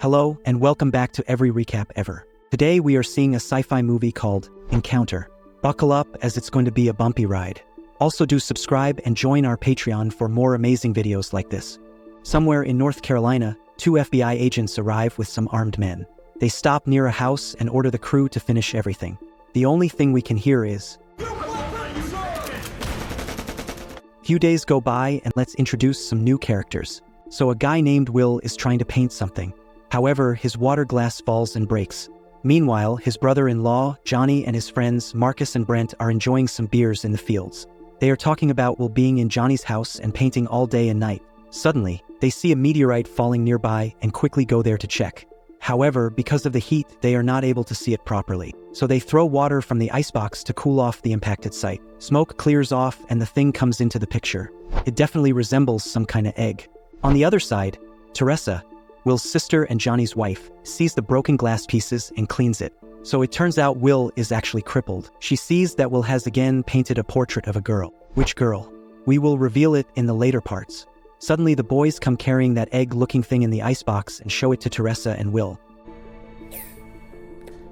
Hello, and welcome back to every recap ever. Today we are seeing a sci-fi movie called Encounter. Buckle up as it's going to be a bumpy ride. Also do subscribe and join our Patreon for more amazing videos like this. Somewhere in North Carolina, two FBI agents arrive with some armed men. They stop near a house and order the crew to finish everything. The only thing we can hear is... Few days go by and let's introduce some new characters. So a guy named Will is trying to paint something. However, his water glass falls and breaks. Meanwhile, his brother-in-law, Johnny, and his friends, Marcus and Brent, are enjoying some beers in the fields. They are talking about Will being in Johnny's house and painting all day and night. Suddenly, they see a meteorite falling nearby and quickly go there to check. However, because of the heat, they are not able to see it properly. So they throw water from the icebox to cool off the impacted site. Smoke clears off and the thing comes into the picture. It definitely resembles some kind of egg. On the other side, Teresa, Will's sister and Johnny's wife, sees the broken glass pieces and cleans it. So it turns out Will is actually crippled. She sees that Will has again painted a portrait of a girl. Which girl? We will reveal it in the later parts. Suddenly the boys come carrying that egg-looking thing in the icebox and show it to Teresa and Will.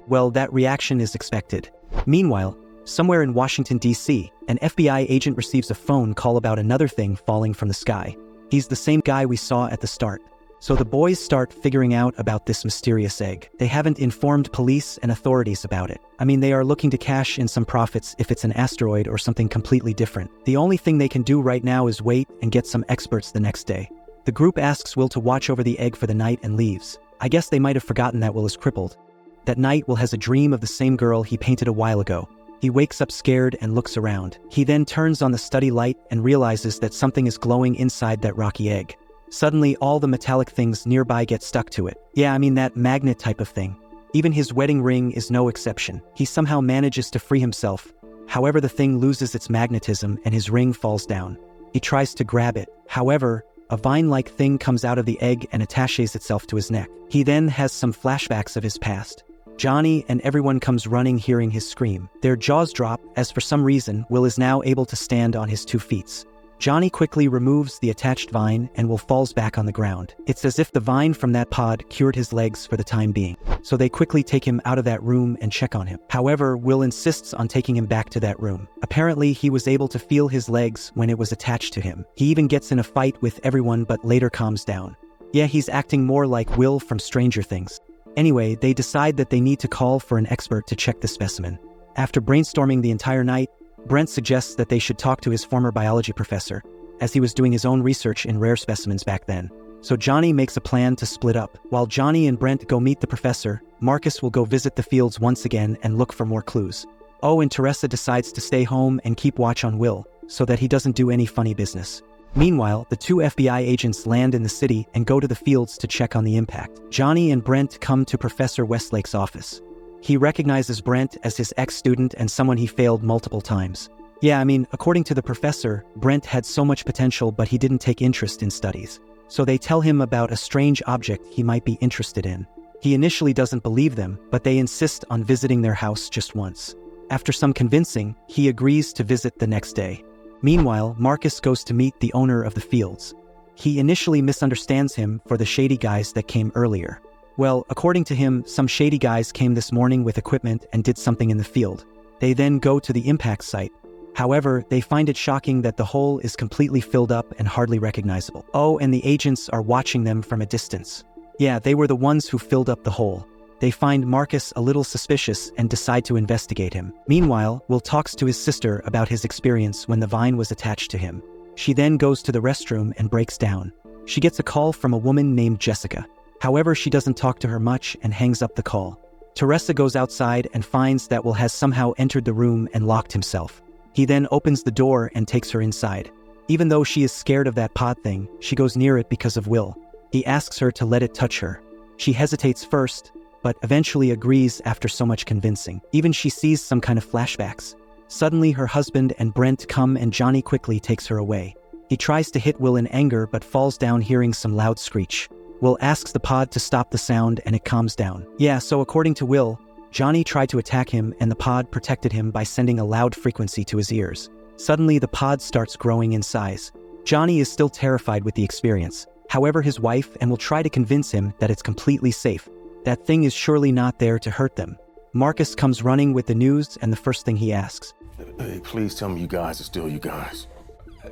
Well, that reaction is expected. Meanwhile, somewhere in Washington, D.C., an FBI agent receives a phone call about another thing falling from the sky. He's the same guy we saw at the start. So the boys start figuring out about this mysterious egg. They haven't informed police and authorities about it. I mean, they are looking to cash in some profits if it's an asteroid or something completely different. The only thing they can do right now is wait and get some experts the next day. The group asks Will to watch over the egg for the night and leaves. I guess they might have forgotten that Will is crippled. That night, Will has a dream of the same girl he painted a while ago. He wakes up scared and looks around. He then turns on the study light and realizes that something is glowing inside that rocky egg. Suddenly, all the metallic things nearby get stuck to it. Yeah, I mean that magnet type of thing. Even his wedding ring is no exception. He somehow manages to free himself. However, the thing loses its magnetism and his ring falls down. He tries to grab it. However, a vine-like thing comes out of the egg and attaches itself to his neck. He then has some flashbacks of his past. Johnny and everyone comes running hearing his scream. Their jaws drop as for some reason, Will is now able to stand on his 2 feet. Johnny quickly removes the attached vine and Will falls back on the ground. It's as if the vine from that pod cured his legs for the time being. So they quickly take him out of that room and check on him. However, Will insists on taking him back to that room. Apparently, he was able to feel his legs when it was attached to him. He even gets in a fight with everyone but later calms down. Yeah, he's acting more like Will from Stranger Things. Anyway, they decide that they need to call for an expert to check the specimen. After brainstorming the entire night, Brent suggests that they should talk to his former biology professor, as he was doing his own research in rare specimens back then. So Johnny makes a plan to split up. While Johnny and Brent go meet the professor, Marcus will go visit the fields once again and look for more clues. Oh, and Teresa decides to stay home and keep watch on Will, so that he doesn't do any funny business. Meanwhile, the 2 FBI agents land in the city and go to the fields to check on the impact. Johnny and Brent come to Professor Westlake's office. He recognizes Brent as his ex-student and someone he failed multiple times. Yeah, I mean, according to the professor, Brent had so much potential but he didn't take interest in studies. So they tell him about a strange object he might be interested in. He initially doesn't believe them, but they insist on visiting their house just once. After some convincing, he agrees to visit the next day. Meanwhile, Marcus goes to meet the owner of the fields. He initially misunderstands him for the shady guys that came earlier. Well, according to him, some shady guys came this morning with equipment and did something in the field. They then go to the impact site. However, they find it shocking that the hole is completely filled up and hardly recognizable. Oh, and the agents are watching them from a distance. Yeah, they were the ones who filled up the hole. They find Marcus a little suspicious and decide to investigate him. Meanwhile, Will talks to his sister about his experience when the vine was attached to him. She then goes to the restroom and breaks down. She gets a call from a woman named Jessica. However, she doesn't talk to her much and hangs up the call. Teresa goes outside and finds that Will has somehow entered the room and locked himself. He then opens the door and takes her inside. Even though she is scared of that pod thing, she goes near it because of Will. He asks her to let it touch her. She hesitates first, but eventually agrees after so much convincing. Even she sees some kind of flashbacks. Suddenly, her husband and Brent come and Johnny quickly takes her away. He tries to hit Will in anger but falls down hearing some loud screech. Will asks the pod to stop the sound and it calms down. Yeah, so according to Will, Johnny tried to attack him and the pod protected him by sending a loud frequency to his ears. Suddenly, the pod starts growing in size. Johnny is still terrified with the experience. however, his wife and will try to convince him that it's completely safe. That thing is surely not there to hurt them. Marcus comes running with the news, and the first thing he asks, "Hey, please tell me you guys are still you guys."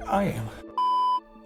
I am.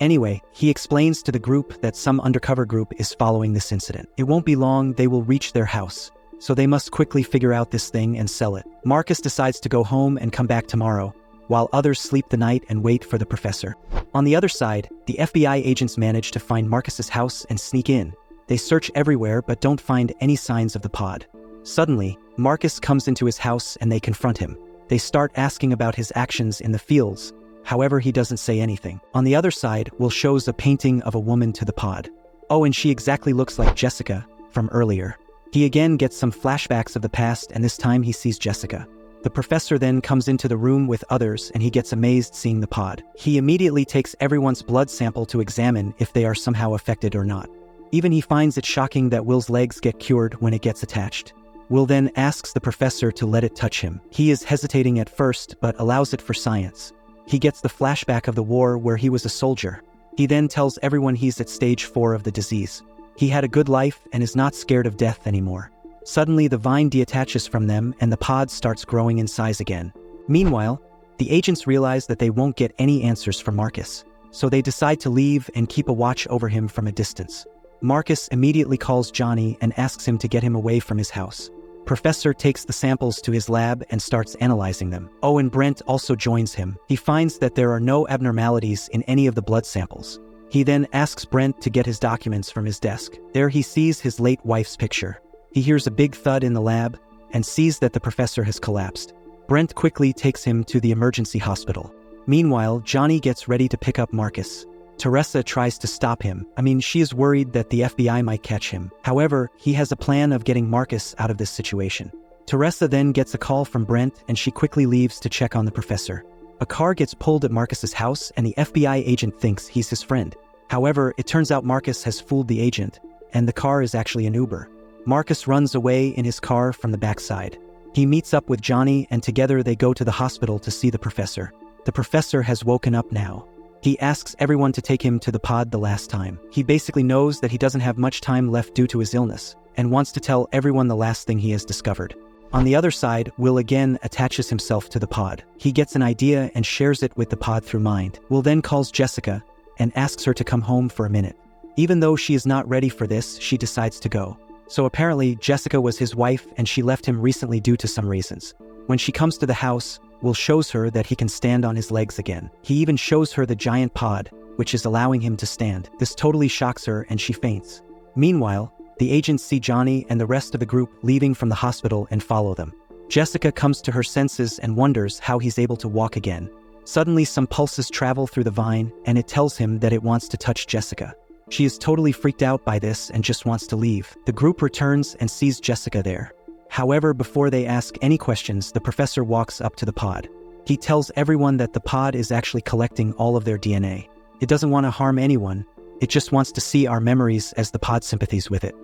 Anyway, he explains to the group that some undercover group is following this incident. It won't be long, they will reach their house, so they must quickly figure out this thing and sell it. Marcus decides to go home and come back tomorrow, while others sleep the night and wait for the professor. On the other side, the FBI agents manage to find Marcus's house and sneak in. They search everywhere but don't find any signs of the pod. Suddenly, Marcus comes into his house and they confront him. They start asking about his actions in the fields. However, he doesn't say anything. On the other side, Will shows a painting of a woman to the pod. Oh, and she exactly looks like Jessica from earlier. He again gets some flashbacks of the past, and this time he sees Jessica. The professor then comes into the room with others and he gets amazed seeing the pod. He immediately takes everyone's blood sample to examine if they are somehow affected or not. Even he finds it shocking that Will's legs get cured when it gets attached. Will then asks the professor to let it touch him. He is hesitating at first but allows it for science. He gets the flashback of the war where he was a soldier. He then tells everyone he's at stage 4 of the disease. He had a good life and is not scared of death anymore. Suddenly, the vine detaches from them and the pod starts growing in size again. Meanwhile, the agents realize that they won't get any answers from Marcus, so they decide to leave and keep a watch over him from a distance. Marcus immediately calls Johnny and asks him to get him away from his house. Professor takes the samples to his lab and starts analyzing them. Oh, and Brent also joins him. He finds that there are no abnormalities in any of the blood samples. He then asks Brent to get his documents from his desk. There he sees his late wife's picture. He hears a big thud in the lab and sees that the professor has collapsed. Brent quickly takes him to the emergency hospital. Meanwhile, Johnny gets ready to pick up Marcus. Teresa tries to stop him. She is worried that the FBI might catch him. However, he has a plan of getting Marcus out of this situation. Teresa then gets a call from Brent and she quickly leaves to check on the professor. A car gets pulled at Marcus's house and the FBI agent thinks he's his friend. However, it turns out Marcus has fooled the agent and the car is actually an Uber. Marcus runs away in his car from the backside. He meets up with Johnny and together they go to the hospital to see the professor. The professor has woken up now. He asks everyone to take him to the pod the last time. He basically knows that he doesn't have much time left due to his illness, and wants to tell everyone the last thing he has discovered. On the other side, Will again attaches himself to the pod. He gets an idea and shares it with the pod through mind. Will then calls Jessica and asks her to come home for a minute. Even though she is not ready for this, she decides to go. So apparently, Jessica was his wife and she left him recently due to some reasons. When she comes to the house, Will shows her that he can stand on his legs again. He even shows her the giant pod, which is allowing him to stand. This totally shocks her and she faints. Meanwhile, the agents see Johnny and the rest of the group leaving from the hospital and follow them. Jessica comes to her senses and wonders how he's able to walk again. Suddenly, some pulses travel through the vine and it tells him that it wants to touch Jessica. She is totally freaked out by this and just wants to leave. The group returns and sees Jessica there. However, before they ask any questions, the professor walks up to the pod. He tells everyone that the pod is actually collecting all of their DNA. It doesn't want to harm anyone. It just wants to see our memories as the pod sympathies with it.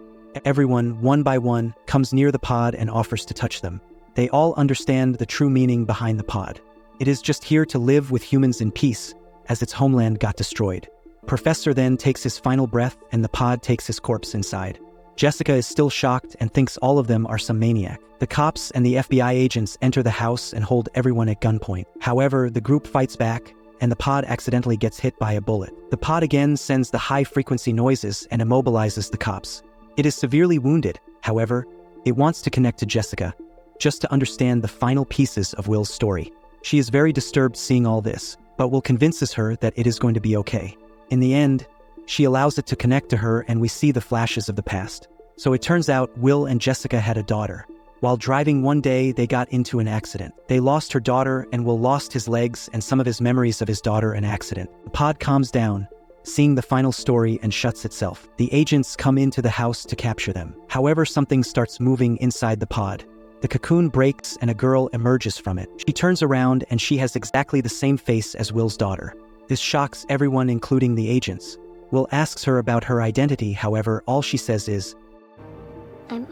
Everyone, one by one, comes near the pod and offers to touch them. They all understand the true meaning behind the pod. It is just here to live with humans in peace, as its homeland got destroyed. Professor then takes his final breath and the pod takes his corpse inside. Jessica is still shocked and thinks all of them are some maniac. The cops and the FBI agents enter the house and hold everyone at gunpoint. However, the group fights back and the pod accidentally gets hit by a bullet. The pod again sends the high-frequency noises and immobilizes the cops. It is severely wounded. However, it wants to connect to Jessica, just to understand the final pieces of Will's story. She is very disturbed seeing all this, but Will convinces her that it is going to be okay. In the end, she allows it to connect to her and we see the flashes of the past. So it turns out Will and Jessica had a daughter. While driving one day, they got into an accident. They lost her daughter and Will lost his legs and some of his memories of his daughter and accident. The pod calms down, seeing the final story, and shuts itself. The agents come into the house to capture them. However, something starts moving inside the pod. The cocoon breaks and a girl emerges from it. She turns around and she has exactly the same face as Will's daughter. This shocks everyone, including the agents. Will asks her about her identity, however, all she says is, I'm